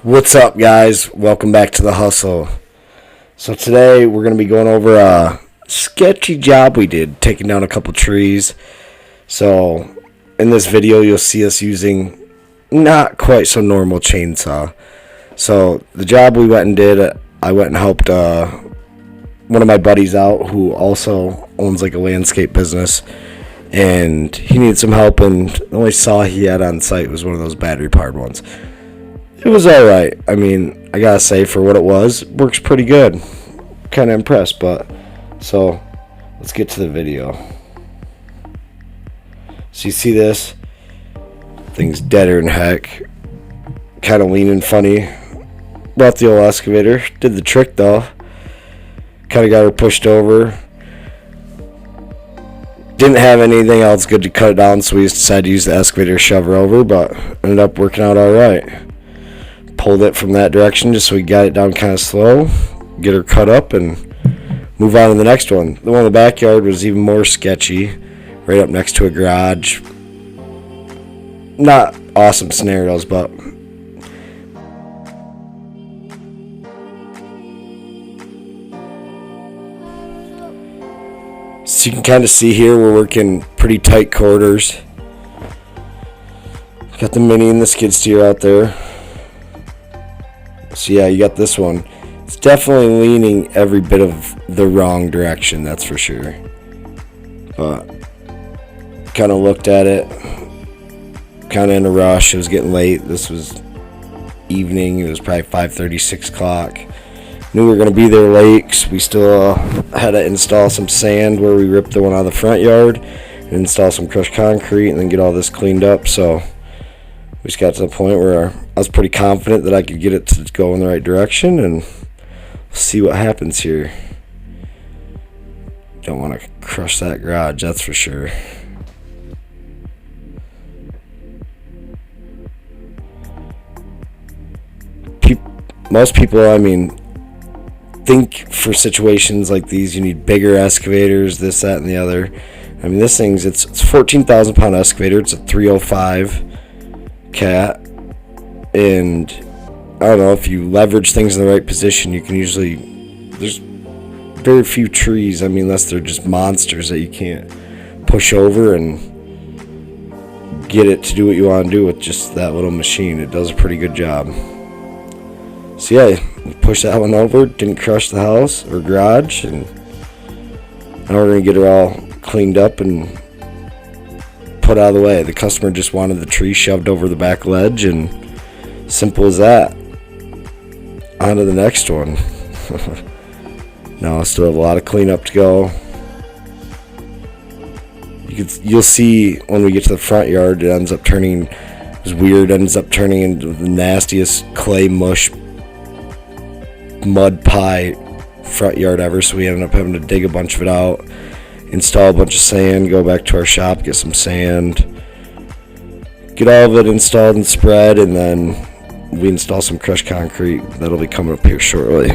What's up, guys? Welcome back to the hustle. So today we're going to be going over a sketchy job we did, taking down a couple trees. So in this video you'll see us using not quite so normal chainsaw. So the job we went and did, I went and helped one of my buddies out who also owns like a landscape business, and he needed some help, and the only saw he had on site was one of those battery powered ones. It was alright. I mean, I gotta say, for what it was, works pretty good. Kinda impressed, but so let's get to the video. So you see this? Thing's deader than heck. Kinda leaning funny. Brought the old excavator. Did the trick though. Kinda got her pushed over. Didn't have anything else good to cut it down, so we just decided to use the excavator to shove her over, but ended up working out alright. Pulled it from that direction just so we got it down kind of slow, get her cut up, and move on to the next one. The one in the backyard was even more sketchy, right up next to a garage. Not awesome scenarios, but so you can kind of see here we're working pretty tight quarters. Got the mini and the skid steer out there. So yeah, you got this one. It's definitely leaning every bit of the wrong direction, that's for sure. But kind of looked at it, kind of in a rush. It was getting late. This was evening. It was probably 5:30, 6 o'clock. Knew we were going to be there late 'cause we still had to install some sand where we ripped the one out of the front yard and install some crushed concrete and then get all this cleaned up. So we just got to the point where I was pretty confident that I could get it to go in the right direction, and we'll see what happens here. Don't want to crush that garage, that's for sure. Most people, I mean, think for situations like these you need bigger excavators, this, that, and the other. I mean, this thing's it's 14,000 pound excavator. It's a 305 cat, and I don't know, if you leverage things in the right position, you can usually, there's very few trees, I mean, unless they're just monsters that you can't push over and get it to do what you want to do with just that little machine. It does a pretty good job. So yeah, push that one over, didn't crush the house or garage, and now we're going to get it all cleaned up and put out of the way. The customer just wanted the tree shoved over the back ledge, and simple as that. On to the next one. No, I still have a lot of cleanup to go. You'll see when we get to the front yard, it ends up turning, it's weird, ends up turning into the nastiest clay mush mud pie front yard ever, so we ended up having to dig a bunch of it out, install a bunch of sand, go back to our shop, get some sand, get all of it installed and spread, and then we install some crushed concrete that'll be coming up here shortly.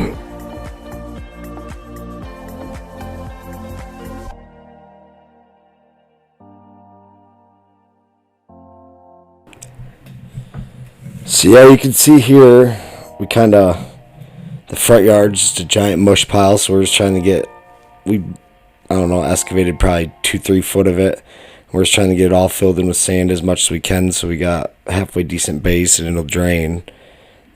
So yeah, you can see here we kind of, the front yard's just a giant mush pile, so we're just trying to get, I don't know, excavated probably 2-3 foot of it. We're just trying to get it all filled in with sand as much as we can, so we got halfway decent base and it'll drain.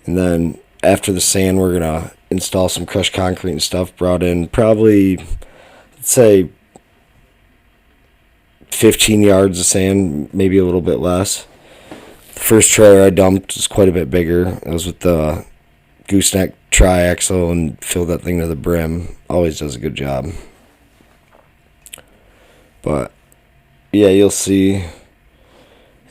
And then after the sand, we're gonna install some crushed concrete and stuff. Brought in probably, let's say, 15 yards of sand, maybe a little bit less. The first trailer I dumped was quite a bit bigger. It was with the gooseneck triaxle and filled that thing to the brim. Always does a good job. But yeah, you'll see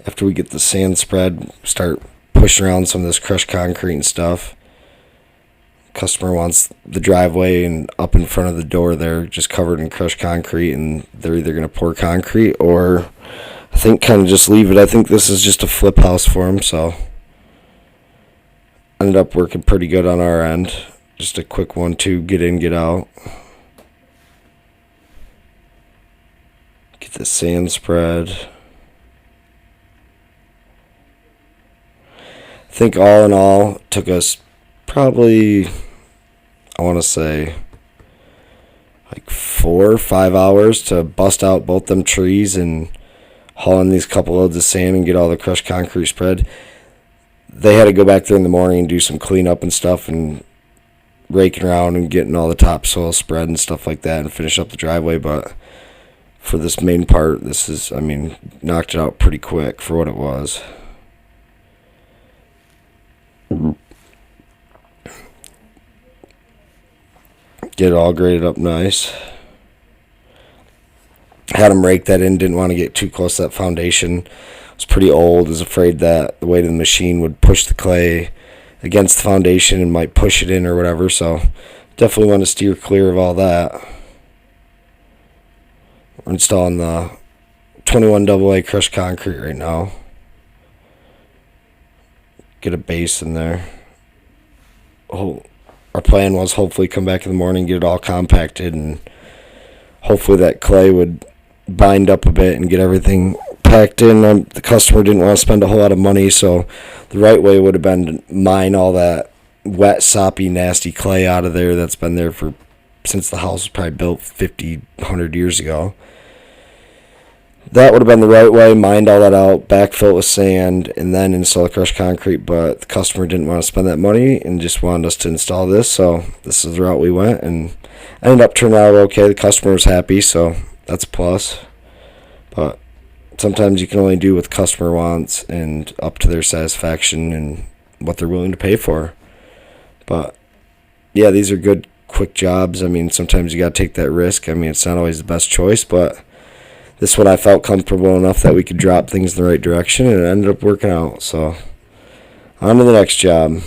after we get the sand spread, start pushing around some of this crushed concrete and stuff. Customer wants the driveway and up in front of the door there just covered in crushed concrete, and they're either going to pour concrete or I think kind of just leave it. I think this is just a flip house for them, so ended up working pretty good on our end. Just a quick 1-2, get in, get out. Get the sand spread. think all in all, it took us probably, I want to say, like 4 or 5 hours to bust out both them trees and haul in these couple loads of sand and get all the crushed concrete spread. They had to go back there in the morning and do some cleanup and stuff and raking around and getting all the topsoil spread and stuff like that and finish up the driveway. But for this main part, this is, I mean, knocked it out pretty quick for what it was. Get it all graded up nice. Had them rake that in, didn't want to get too close to that foundation. It was pretty old, was afraid that the weight of the machine would push the clay against the foundation and might push it in or whatever, so definitely want to steer clear of all that. We're installing the 21 AA crushed concrete right now. Get a base in there. Our plan was hopefully come back in the morning, get it all compacted, and hopefully that clay would bind up a bit and get everything packed in. The customer didn't want to spend a whole lot of money, so the right way would have been to mine all that wet, soppy, nasty clay out of there that's been there for since the house was probably built 50, 100 years ago. That would have been the right way, mined all that out, backfill it with sand, and then install the crushed concrete, but the customer didn't want to spend that money and just wanted us to install this, so this is the route we went, and ended up turning out okay. The customer was happy, so that's a plus. But sometimes you can only do what the customer wants and up to their satisfaction and what they're willing to pay for. But yeah, these are good, quick jobs. I mean, sometimes you got to take that risk. I mean, it's not always the best choice, but this one I felt comfortable enough that we could drop things in the right direction, and it ended up working out. So on to the next job.